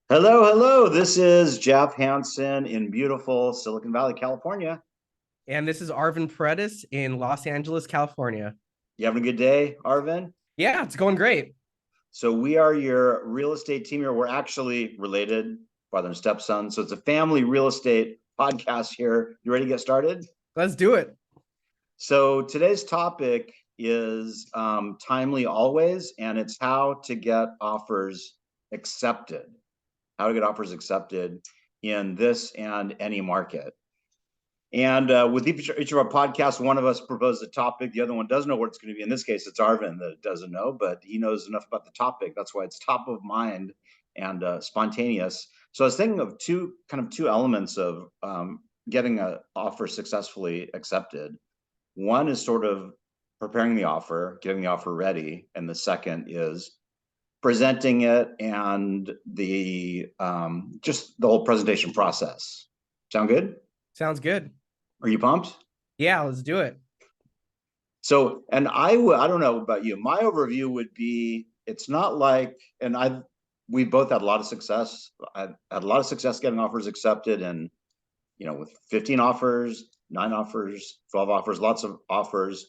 Hello, hello. This is Jeff Hansen in beautiful Silicon Valley, California. And this is Arvin Paredes in Los Angeles, California. You having a good day, Arvin? Yeah, it's going great. So we are your real estate team here. We're actually related, father and stepson. So it's a family real estate podcast here. You ready to get started? Let's do it. So today's topic is timely always, and it's how to get offers accepted. How to get offers accepted in this and any market. And with each of our podcasts, one of us proposed a topic. The other one doesn't know what it's going to be. In this case, it's Arvin that doesn't know, but he knows enough about the topic. That's why it's top of mind and spontaneous. So I was thinking of two elements of getting an offer successfully accepted. One is sort of preparing the offer, getting the offer ready, and the second is presenting it and the just the whole presentation process. Sound good? Sounds good. Are you pumped? Yeah, let's do it. So, and I don't know about you. My overview would be it's not like, and we both had a lot of success. I had a lot of success getting offers accepted, and with 15 offers, 9 offers, 12 offers, lots of offers,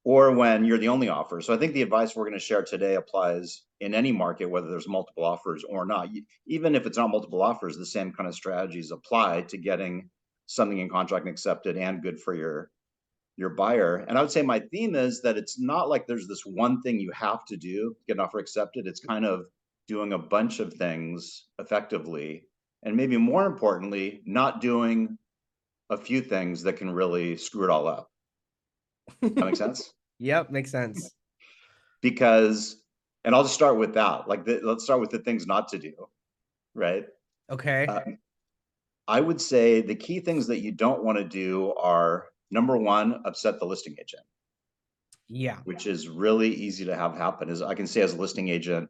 or when you're the only offer. So I think the advice we're going to share today applies in any market, whether there's multiple offers or not. Even if it's not multiple offers, the same kind of strategies apply to getting something in contract and accepted and good for your buyer. And I would say my theme is that it's not like there's this one thing you have to do to get an offer accepted. It's kind of doing a bunch of things effectively. And maybe more importantly, not doing a few things that can really screw it all up. That makes sense? Yep, makes sense. Because, and I'll just start with that. Let's start with the things not to do, right? Okay. Uh, I would say the key things that you don't want to do are number one, upset the listing agent, Yeah. which is really easy to have happen. Is I can say as a listing agent,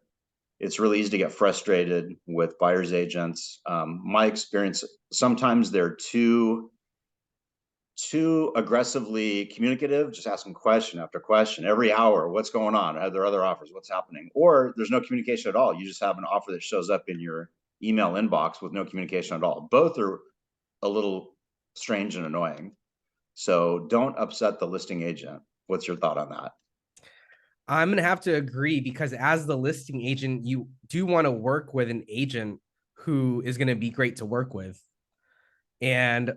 it's really easy to get frustrated with buyers agents. My experience, sometimes they're too aggressively communicative, just asking question after question every hour. What's going on? Are there other offers? What's happening? Or there's no communication at all. You just have an offer that shows up in your email inbox with no communication at all. Both are a little strange and annoying. So don't upset the listing agent. What's your thought on that? I'm going to have to agree because as the listing agent, you do want to work with an agent who is going to be great to work with and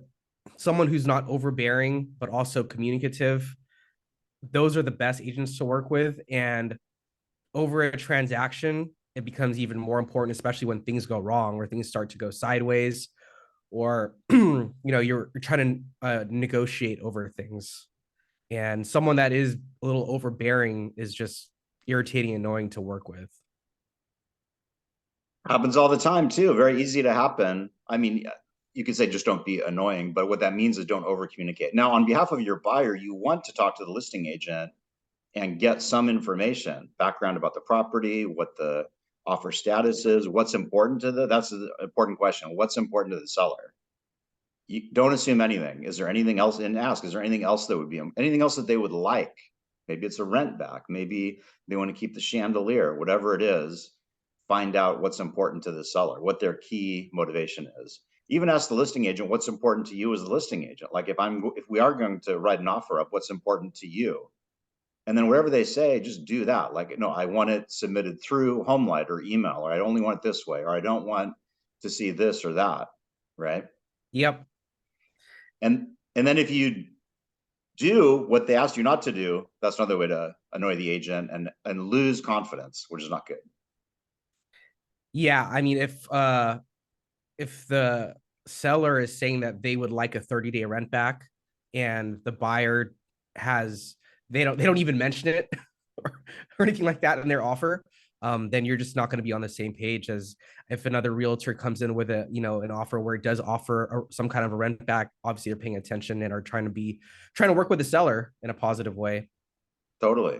someone who's not overbearing, but also communicative. Those are the best agents to work with. And over a transaction, it becomes even more important, especially when things go wrong or things start to go sideways or you're trying to negotiate over things, and someone that is a little overbearing is just irritating and annoying to work with. Happens all the time too. Very easy to happen. I mean, you could say just don't be annoying, but what that means is don't over communicate. Now, on behalf of your buyer, you want to talk to the listing agent and get some information, background about the property, what the offer status is, what's important to that's an important question. What's important to the seller? You don't assume anything. Is there anything else? And ask, is there anything else that would be anything else that they would like? Maybe it's a rent back. Maybe they want to keep the chandelier, whatever it is. Find out what's important to the seller, what their key motivation is. Even ask the listing agent what's important to you as the listing agent. Like if we are going to write an offer up, what's important to you? And then whatever they say, just do that. Like, no, I want it submitted through HomeLight or email, or I only want it this way, or I don't want to see this or that, right? Yep. And then if you do what they asked you not to do, that's another way to annoy the agent and lose confidence, which is not good. Yeah, I mean, if the seller is saying that they would like a 30-day rent back and the buyer has they don't even mention it or anything like that in their offer, then you're just not going to be on the same page as if another realtor comes in with an offer where it does offer some kind of a rent back. Obviously, they're paying attention and are trying to work with the seller in a positive way. Totally.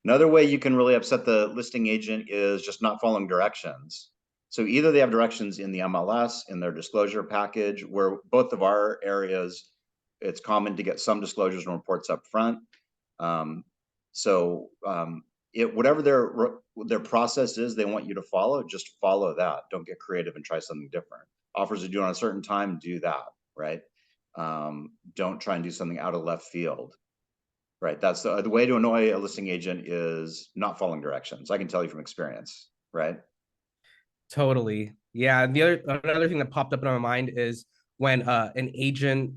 Another way you can really upset the listing agent is just not following directions. So either they have directions in the MLS, in their disclosure package, where both of our areas, it's common to get some disclosures and reports up front. Um, so whatever their process is, they want you to follow, just follow that. Don't get creative and try something different. Offers are due on a certain time, do that, right? Don't try and do something out of left field, right? That's the way to annoy a listing agent is not following directions. I can tell you from experience, right? Totally. Yeah. And the other another thing that popped up in my mind is when an agent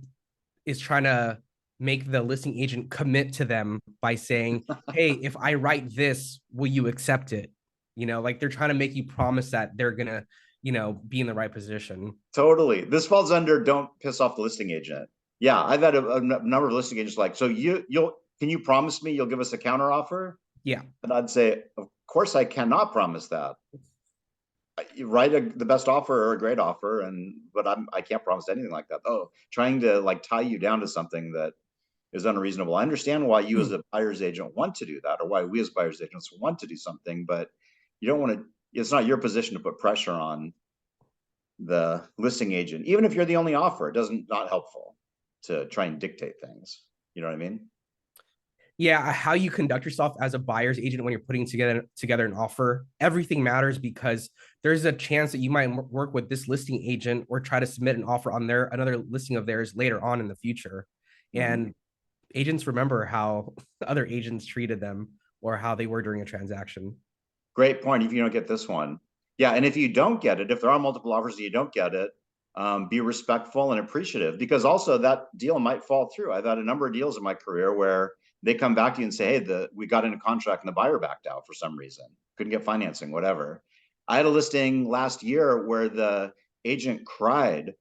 is trying to make the listing agent commit to them by saying, "Hey, if I write this, will you accept it?" You know, like they're trying to make you promise that they're gonna, be in the right position. Totally. This falls under don't piss off the listing agent. Yeah, I've had a number of listing agents like, so you'll can you promise me you'll give us a counter offer? Yeah. And I'd say, of course I cannot promise that. You write the best offer or a great offer, but I can't promise anything like that. Oh, trying to like tie you down to something that is unreasonable. I understand why you as a buyer's agent want to do that, or why we as buyer's agents want to do something, but you don't want to. It's not your position to put pressure on the listing agent, even if you're the only offer. It doesn't not helpful to try and dictate things. You know what I mean? Yeah, how you conduct yourself as a buyer's agent when you're putting together an offer, everything matters because there's a chance that you might work with this listing agent or try to submit an offer on their another listing of theirs later on in the future. Mm-hmm. And agents remember how other agents treated them or how they were during a transaction. Great point. If you don't get this one, yeah, and if you don't get it, if there are multiple offers and you don't get it, be respectful and appreciative, because also that deal might fall through. I've had a number of deals in my career where they come back to you and say, "Hey, we got in a contract and the buyer backed out for some reason, couldn't get financing, whatever." I had a listing last year where the agent cried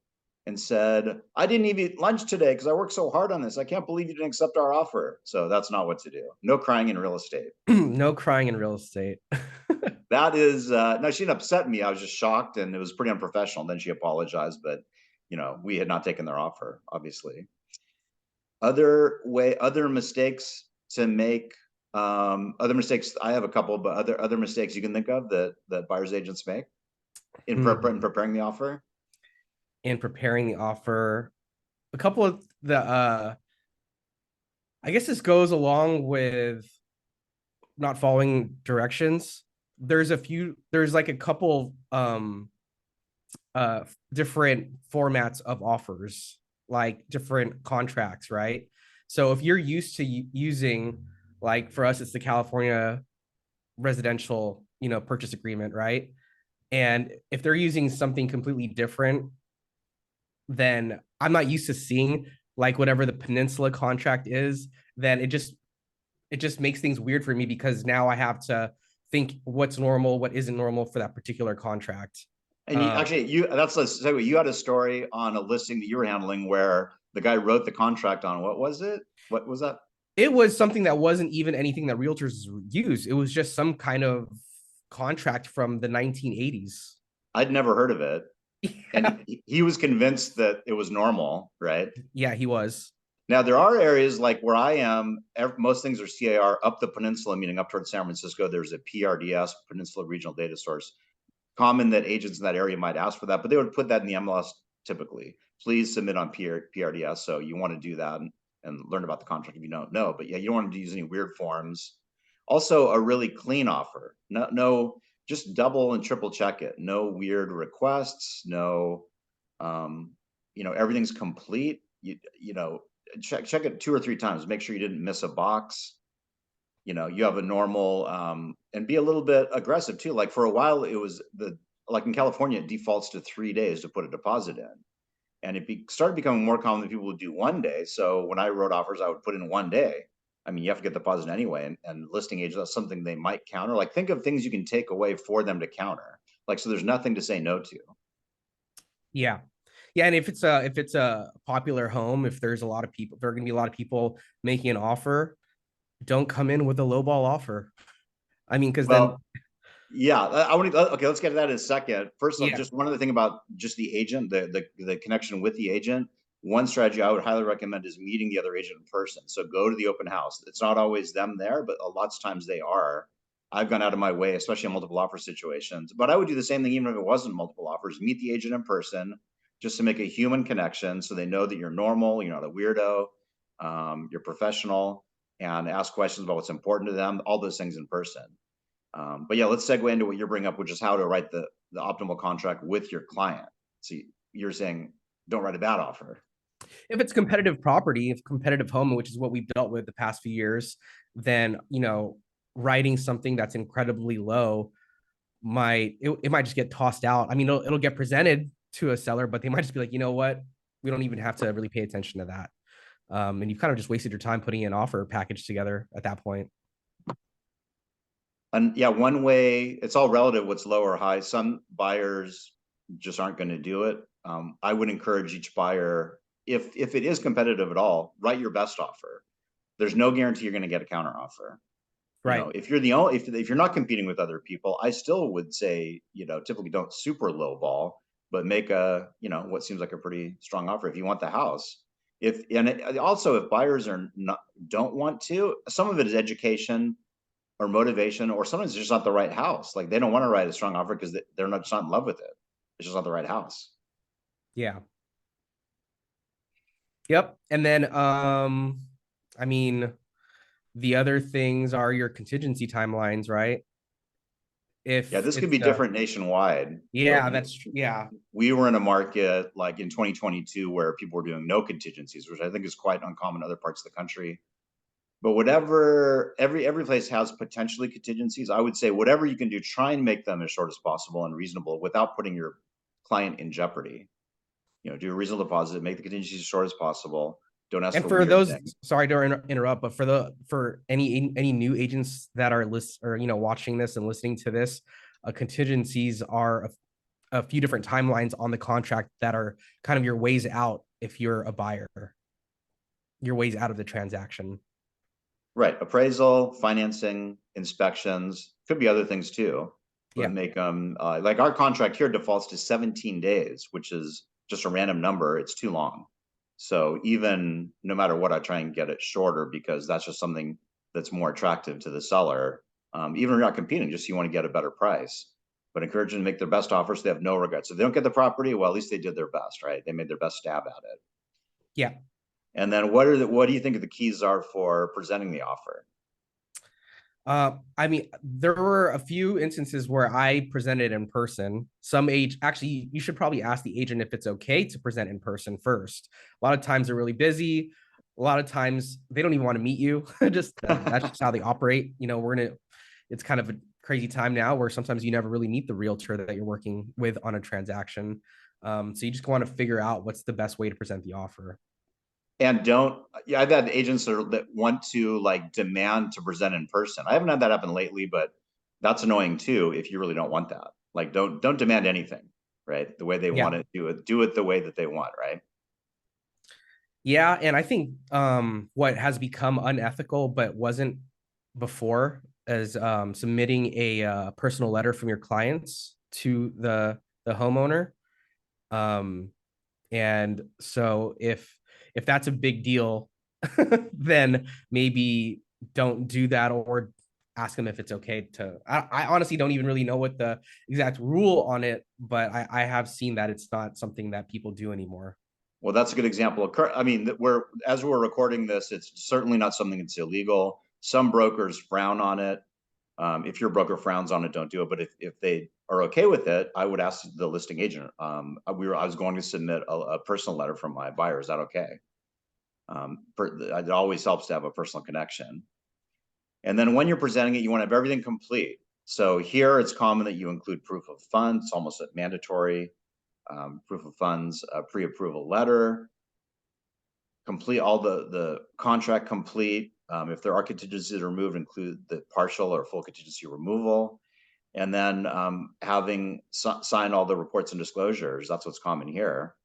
and said, "I didn't even eat lunch today because I worked so hard on this. I can't believe you didn't accept our offer." So that's not what to do. No crying in real estate. No crying in real estate. That is no, she didn't upset me. I was just shocked and it was pretty unprofessional. Then she apologized, but we had not taken their offer, obviously. Other mistakes to make, other mistakes, I have a couple, but other mistakes you can think of that buyers agents make in preparing the offer. In preparing the offer, a couple of the I guess this goes along with not following directions. There's like a couple different formats of offers, like different contracts, right? So if you're used to using, like for us it's the California residential, purchase agreement, right? And if they're using something completely different, then I'm not used to seeing like whatever the peninsula contract is, then it just makes things weird for me because now I have to think what's normal, what isn't normal for that particular contract. And that's a segue. You had a story on a listing that you were handling where the guy wrote the contract on, what was it? What was that? It was something that wasn't even anything that realtors use. It was just some kind of contract from the 1980s. I'd never heard of it. Yeah, And he was convinced that it was normal, right? yeah, he was. Now there are areas like where I am. Most things are CAR up the peninsula, meaning up towards San Francisco. There's a PRDS, Peninsula Regional Data Source. Common that agents in that area might ask for that, but they would put that in the MLS typically. Please submit on PRDS. So you want to do that and learn about the contract if you don't know. But yeah, you don't want to use any weird forms. Also, a really clean offer. No, just double and triple check it. No weird requests. No, everything's complete. Check it 2 or 3 times. Make sure you didn't miss a box. You have a normal, and be a little bit aggressive too. Like for a while, it was like in California, it defaults to 3 days to put a deposit in. And started becoming more common that people would do one day. So when I wrote offers, I would put in one day. I mean, you have to get the deposit anyway. And listing agents, that's something they might counter. Like think of things you can take away for them to counter. Like, so there's nothing to say no to. Yeah. Yeah, and if it's a popular home, if there's a lot of people, there are going to be a lot of people making an offer. Don't come in with a lowball offer. I mean, because then, Well, yeah, I want to. Okay, let's get to that in a second. First off, yeah, just one other thing about just the agent, the connection with the agent. One strategy I would highly recommend is meeting the other agent in person. So go to the open house. It's not always them there, but a lots of times they are. I've gone out of my way, especially in multiple offer situations. But I would do the same thing even if it wasn't multiple offers. Meet the agent in person, just to make a human connection, so they know that you're normal, you're not a weirdo, you're professional. and ask questions about what's important to them, all those things in person. But yeah, let's segue into what you're bringing up, which is how to write the optimal contract with your client. So you're saying don't write a bad offer. If it's competitive property, if competitive home, which is what we've dealt with the past few years, then writing something that's incredibly low it might just get tossed out. I mean, it'll get presented to a seller, but they might just be like, you know what, we don't even have to really pay attention to that. And you've kind of just wasted your time putting an offer package together at that point. And yeah, one way, it's all relative what's low or high. Some buyers just aren't going to do it. I would encourage each buyer, if it is competitive at all, write your best offer. There's no guarantee you're going to get a counter offer. Right. You know, if you're the only, if you're not competing with other people, I still would say, typically don't super low ball, but make a, what seems like a pretty strong offer if you want the house. Also, if buyers don't want to, some of it is education or motivation, or sometimes it's just not the right house. Like they don't want to write a strong offer because they're not just not in love with it. It's just not the right house. Yeah. Yep. And then I mean, the other things are your contingency timelines, right? Yeah, If this could it's be different nationwide. yeah, But that's yeah. we were in a market like in 2022 where people were doing no contingencies, which I think is quite uncommon in other parts of the country. But whatever, every place has potentially contingencies. I would say whatever you can do, try and make them as short as possible and reasonable without putting your client in jeopardy. Do a reasonable deposit, make the contingencies as short as possible. Don't ask And for for weird those, things. sorry to interrupt, but for any new agents that are watching this and listening to this, contingencies are a few different timelines on the contract that are kind of your ways out if you're a buyer, your ways out of the transaction. Right. Appraisal, financing, inspections, could be other things too, but Yeah. make them like our contract here defaults to 17 days, which is just a random number. It's too long. So even no matter what, I try and get it shorter because that's just something that's more attractive to the seller. Even if you're not competing, just you want to get a better price. But encourage them to make their best offers. So they have no regrets. If they don't get the property, well, at least they did their best, right? They made their best stab at it. Yeah. And then what do you think the keys are for presenting the offer? I mean, there were a few instances where I presented in person. Actually, you should probably ask the agent if it's okay to present in person first. A lot of times they're really busy. A lot of times they don't even want to meet you. That's just how they operate. It's kind of a crazy time now where sometimes you never really meet the realtor that you're working with on a transaction. So you just want to figure out what's the best way to present the offer. And yeah, I've had agents that want to like demand to present in person. I haven't had that happen lately, but that's annoying too if you really don't want that. Like don't demand anything, right? The way they Yeah. want it, do it the way that they want, right? Yeah, and I think what has become unethical but wasn't before is submitting a personal letter from your clients to the homeowner. Um, and so if that's a big deal, then maybe don't do that or ask them if it's okay to. I honestly don't even really know what the exact rule on it, but I have seen that it's not something that people do anymore. Well, that's a good example. I mean, as we're recording this, it's certainly not something that's illegal. Some brokers frown on it. If your broker frowns on it, don't do it. But if they are okay with it, I would ask the listing agent. I was going to submit a personal letter from my buyer. Is that okay? It always helps to have a personal connection. And then when you're presenting it, you want to have everything complete. So here it's common that you include proof of funds, it's almost mandatory. Proof of funds, a pre-approval letter, complete all the contract complete. If there are contingencies removed, include the partial or full contingency removal. And then having signed all the reports and disclosures. That's what's common here.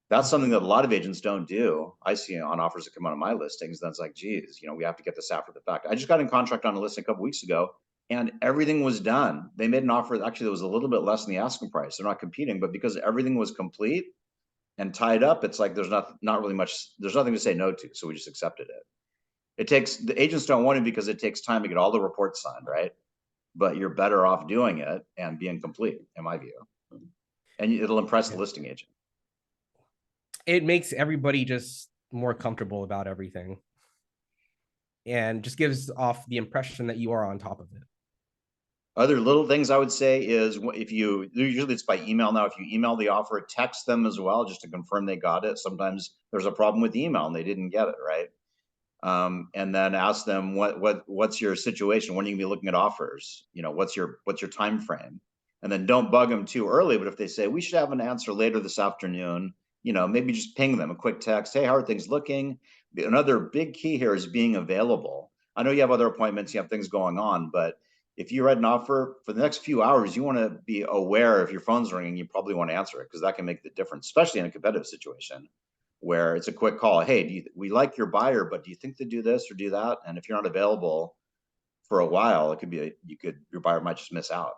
That's something that a lot of agents don't do. I see on offers that come out of my listings. That's like, geez, we have to get this after the fact. I just got in contract on a listing a couple weeks ago, and everything was done. They made an offer actually that was a little bit less than the asking price. They're not competing, but because everything was complete and tied up, it's like there's not really much. There's nothing to say no to, so we just accepted it. The agents don't want it because it takes time to get all the reports signed, right? But you're better off doing it and being complete, in my view, and it'll impress the listing agent. It makes everybody just more comfortable about everything. and just gives off the impression that you are on top of it. Other little things I would say is if you, usually it's by email now, if you email the offer, text them as well, just to confirm they got it. Sometimes there's a problem with email and they didn't get it, right? And then ask them what's your situation? When are you gonna be looking at offers? You know, what's your time frame? And then don't bug them too early. But if they say we should have an answer later this afternoon, you know, maybe just ping them a quick text. Hey, how are things looking? Another big key here is being available. I know you have other appointments, you have things going on, but if you read an offer for the next few hours, you want to be aware if your phone's ringing, you probably want to answer it because that can make the difference, especially in a competitive situation where it's a quick call. Hey, we like your buyer, but do you think to do this or do that? And if you're not available for a while, it could be your buyer might just miss out.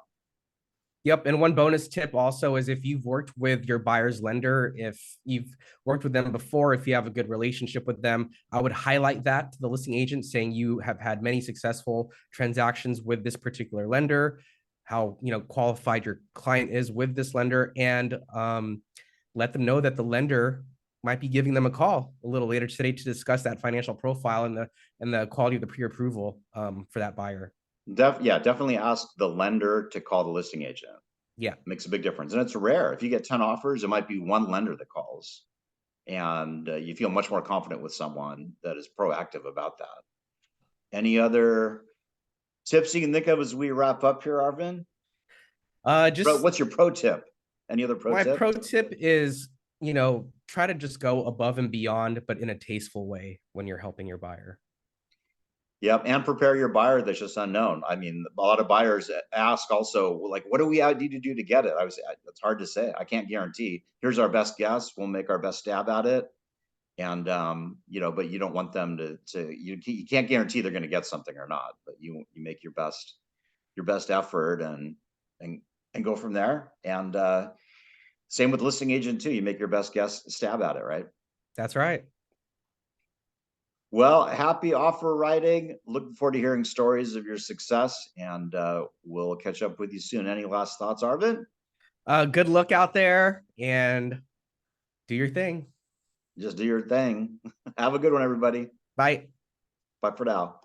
Yep. And one bonus tip also is if you've worked with your buyer's lender, if you've worked with them before, if you have a good relationship with them, I would highlight that to the listing agent saying you have had many successful transactions with this particular lender, how qualified your client is with this lender, and let them know that the lender might be giving them a call a little later today to discuss that financial profile and the quality of the pre-approval for that buyer. Yeah, definitely ask the lender to call the listing agent. Yeah. Makes a big difference. And it's rare. If you get 10 offers, it might be one lender that calls. And you feel much more confident with someone that is proactive about that. Any other tips you can think of as we wrap up here, Arvin? Just What's your pro tip? Any other pro my tip? pro tip is, try to just go above and beyond, but in a tasteful way when you're helping your buyer. Yep, and prepare your buyer that's just unknown. I mean, a lot of buyers ask also, like, what do we need to do to get it? It's hard to say. I can't guarantee. Here's our best guess. We'll make our best stab at it. And but you don't want them you can't guarantee they're going to get something or not, but you make your best effort and go from there. And same with listing agent too. You make your best guess stab at it, right? That's right. Well, happy offer writing. Looking forward to hearing stories of your success, and we'll catch up with you soon. Any last thoughts, Arvin? Good luck out there and do your thing. Just do your thing. Have a good one, everybody. Bye. Bye for now.